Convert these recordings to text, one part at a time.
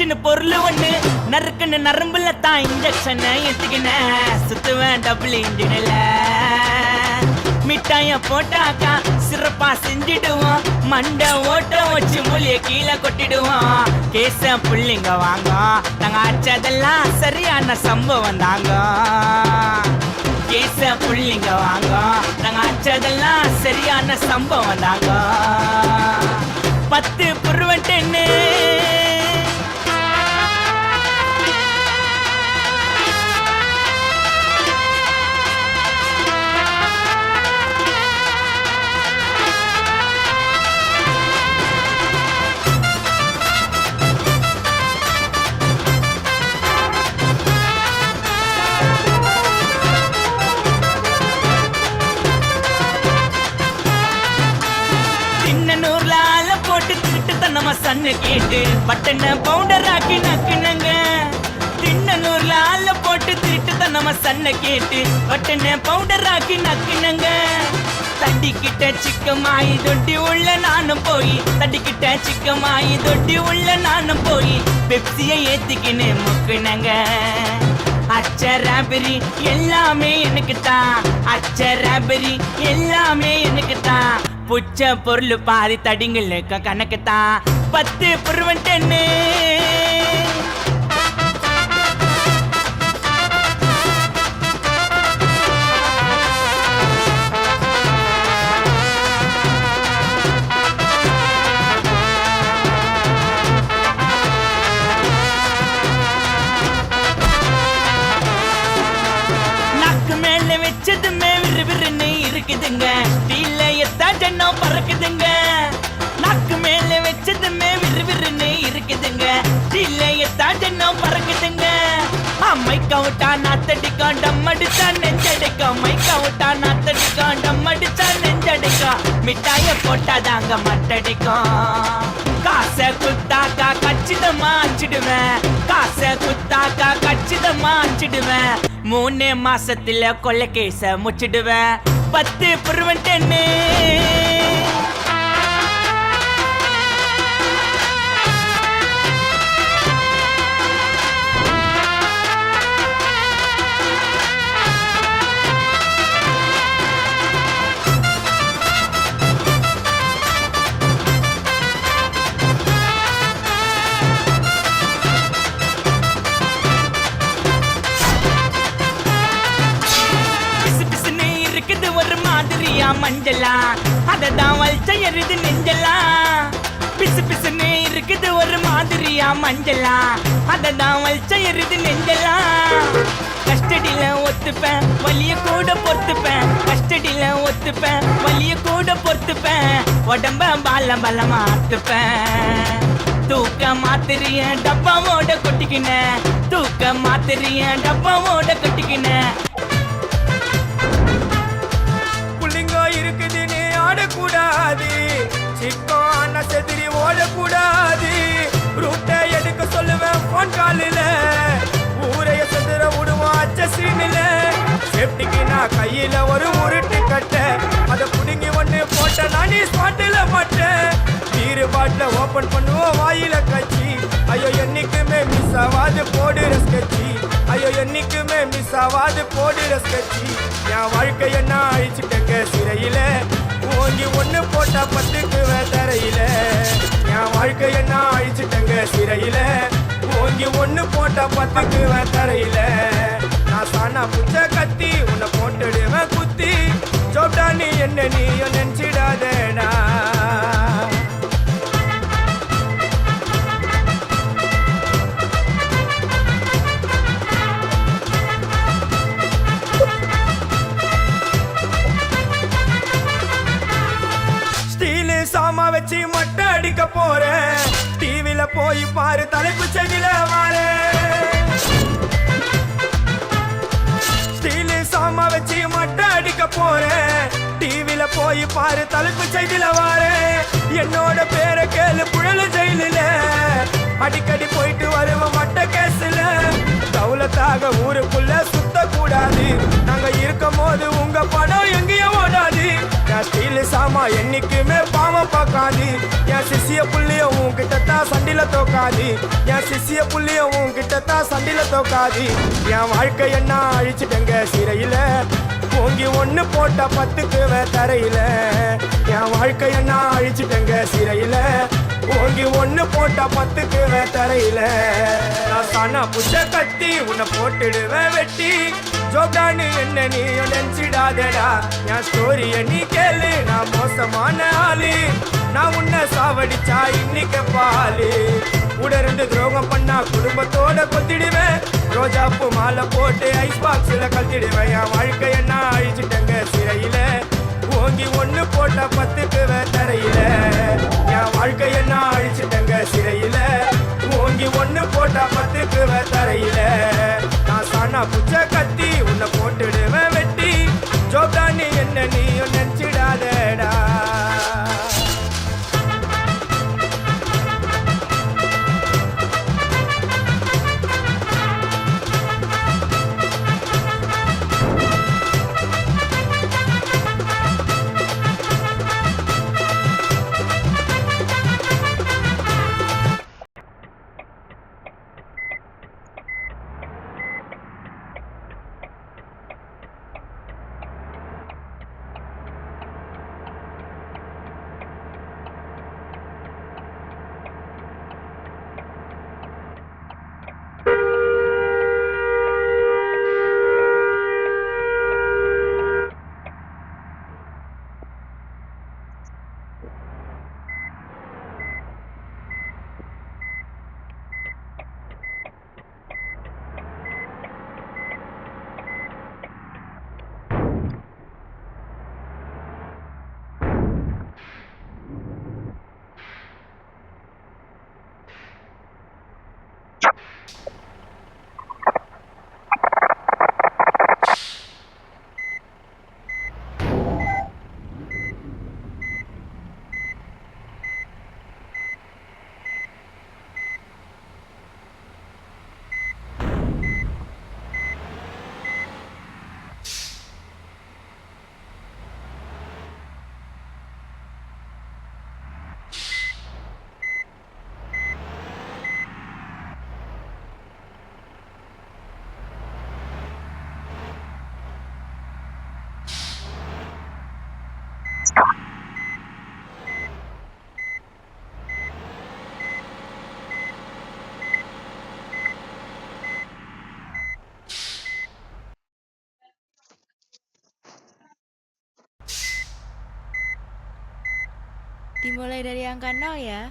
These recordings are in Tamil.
நச்சுன்னு பொருள் ஒண்ணு நறுக்குன்னு நரம்புல தான் இன்ஜெக்ஷன் ஏத்திக்கின சுத்துவேன் டபுள் இன்ஜின்ல மிட்டாய போட்டாக்கா சிறப்பா செஞ்சிடுவோம் மண்டை ஓட்டம் வச்சு மூலிய கீழே கொட்டிடுவோம் கேச புள்ளிங்க வாங்க நாங்க அச்சதெல்லாம் சரியான சம்பவம் தாங்க கேச புள்ளிங்க வாங்க நாங்க அச்சதெல்லாம் சரியான சம்பவம் தாங்க 10 புருவட்டென்னு நம்ம சன்னு கேட்டு பட்டன பவுண்டர் ஆக்கி நக்குனங்க தின்னூர்ல ஆள போட்டு திருட்டு தான் நம்ம சன்ன கேட்டு பட்டன பவுண்டர் ஆக்கி நக்குனங்க தட்டிக்கிட்ட சிக்கமாயி தொட்டி உள்ள நானும் போய் தட்டிக்கிட்ட சிக்கமாயி தொட்டி உள்ள நானும் போய் பெப்சியை ஏத்திக்கின்னு முக்குனங்க அச்சராபரி எல்லாமே எனக்கு தான் அச்சராபரி எல்லாமே எனக்கு தான் புச்ச பொருள் பாதி தடிங்களுக்கு கணக்கு தான் 10 புருவட்டென்னு நாக்கு மேல வச்சதுமே விறுவிறுன்னு இருக்குதுங்க ஜன்னம் பறக்குதுங்க நாக்கு மேல வச்சதுமே விறுவிறுன்னு இருக்குதுங்க இல்லையத்தான் ஜன்னம் பறக்குதுங்க மைக்கா விட்டா நாத்தடிக்கா டம் அடிச்சா நெஞ்சடிக்கா மைக்கா விட்டா நாத்தடிக்கா டம் அடிச்சா நெஞ்சடிக்கா மிட்டாய போட்டாதாங்க மட்டடிக்கும் காசை குத்தாக்கா கச்சிதமா அச்சிடுவேன் காசை குத்தாக்கா கச்சிதமா அச்சிடுவேன் 3 மாசத்துல கொள்ளை கேச முச்சிடுவேன் 10 புருவட்டென்னு ஒரு மாதிரியா மஞ்சளா அததான் வல்ச்ச எருது நெஞ்சலா பிசு பிசுன்னு இருக்குது ஒரு மாதிரியா மஞ்சளா அததான் வல்ச்ச எருது நெஞ்சலா கஸ்டடியில ஒத்துப்பேன் வலிய கூட பொறுத்துப்பேன் கஸ்டடியில ஒத்துப்பேன் வலிய கூட பொறுத்துப்பேன் உடம்ப பாலம் பலமா ஆத்துப்பேன் தூக்க மாத்திரிய டப்பாவோட கொட்டிக்கின தூக்க மாத்திரிய டப்பாவோட கொட்டிக்கின இருக்குதுன்னு ஆடக்கூடாது சிக்கான செதிரி ஓடக்கூடாது ரூட்டை எடுக்க சொல்லுவேன் போன் காலில் ஊரைய செதுற விடுவோம் அச்ச சீனில் சேஃப்டிக்கு நான் கையில ஒரு உருட்டு கட்ட அதை புடுங்கி ஒன்று போட்ட நான் ஸ்பாட்டில் மாட்டேன் பீரு பாட்டில் ஓப்பன் பண்ணுவோம் வாயில கட்சி ஐயோ என்னைக்குமே மிஸ் ஆகாது போடுற ஸ்கெட்சி ஐயோ என்னைக்குமே மிஸ் ஆகாது போடுற ஸ்கெட்சி என் வாழ்க்கைய நான் அழிச்சுட்டேங்க சிறையில ஓங்கி 1 போட்டா 10க்கு தரையில என் வாழ்க்கைய நான் அழிச்சுட்டேங்க சிறையில ஓங்கி 1 போட்டா 10க்கு தரையில நான் சானா புச்ச கத்தி உன்னை போட்டுடுவேன் குத்தி சோட்டா நீ என்ன நீயும் நினைச்சிடாதேடா சாமா வச்சு மொட்டை அடிக்க போறேன் டிவில போய் பாரு தலைப்பு செடியில வாரேன் ஸ்டீல் சாமா வச்சு மொட்டை அடிக்க போறேன் டிவில போய் பாரு தலைப்பு செடியில வாரேன் என்னோட பேரை கேளு புழல ஜெயிலில அடிக்கடி போயிட்டு வருவோம் மொட்டை கேஸ்ல தௌலத்தாக ஊருக்குள்ள சுத்த கூடாது நாங்க இருக்கும் போது உங்க படம் எங்கேயும் ஓடாது ஸ்டீல் சாமா என்னைக்குமே பாவம் பக்கம் பார்க்காது. என் சிசிய புள்ளிய உன்கிட்ட தான் சண்டில தோக்காது. என் சிசிய புள்ளிய உன்கிட்ட தான் சண்டில தோக்காது. என் வாழ்க்கை என்ன அழிச்சிட்டங்க சிறையில, ஓங்கி ஒண்ணு போட்ட 10க்கு தரையில. என் வாழ்க்கை என்ன அழிச்சிட்டங்க சிறையில, ஓங்கி ஒண்ணு போட்ட 10க்கு தரையில. நான் சானா புஷ கத்தி உன்னை போட்டுடுவேன் வெட்டி. ஜோப்டானு என்ன நீ நினைச்சிடாதடா, என் ஸ்டோரிய நீ கேளு. நான் மோசமான ஆளு, நான் உன்னை சாவடிச்சா இன்னைக்கு பாலு. உடருந்து துரோகம் பண்ணா குடும்பத்தோட கொத்திடுவேன். ரோஜாப்பு மாலை போட்டு ஐஸ் பாக்ஸ்ல கழட்டிடுவேன். என் வாழ்க்கை என்ன அழிச்சிட்டங்க சிறையில, ஓங்கி ஒண்ணு போட்ட 10க்கு தரையில. என் வாழ்க்கை என்ன அழிச்சிட்டங்க சிறையில, ஓங்கி ஒண்ணு போட்ட 10க்கு தரையில. நான் சானா புச்ச கத்தி உன்னை போட்டுடுவேன் வெட்டி. ஜோப்டானி என்ன நீயும் நினைச்சிடாதடா. Dimulai dari angka 0 ya.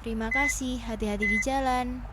Terima kasih, hati-hati di jalan.